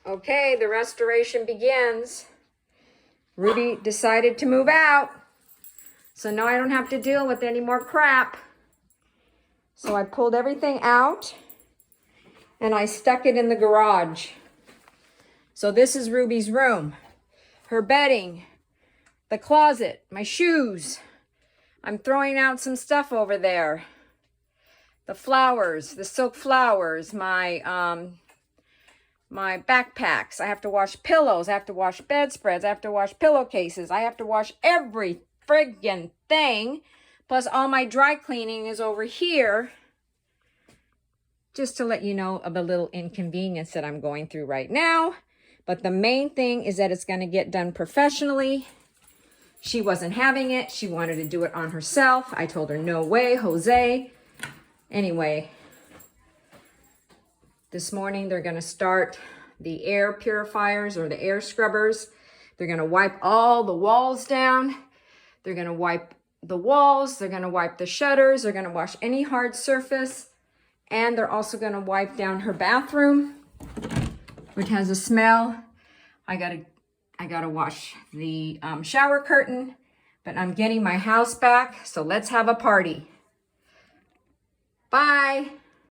Okay, the restoration begins. Ruby decided to move out. So now I don't have to deal with any more crap. So I pulled everything out and I stuck it in the garage. So this is Ruby's room. Her bedding, the closet, my shoes. I'm throwing out some stuff over there. The flowers, the silk flowers, my backpacks. I have to wash pillows. I have to wash bedspreads. I have to wash pillowcases. I have to wash every friggin' thing. Plus all my dry cleaning is over here. Just to let you know of a little inconvenience that I'm going through right now. But the main thing is that it's going to get done professionally. She wasn't having it. She wanted to do it on herself. I told her, no way, Jose. Anyway, this morning they're going to start the air purifiers or the air scrubbers. They're going to wipe all the walls down. They're going to wipe the walls. They're going to wipe the shutters. They're going to wash any hard surface. And they're also going to wipe down her bathroom, which has a smell. I gotta wash the shower curtain, but I'm getting my house back, so let's have a party. Bye.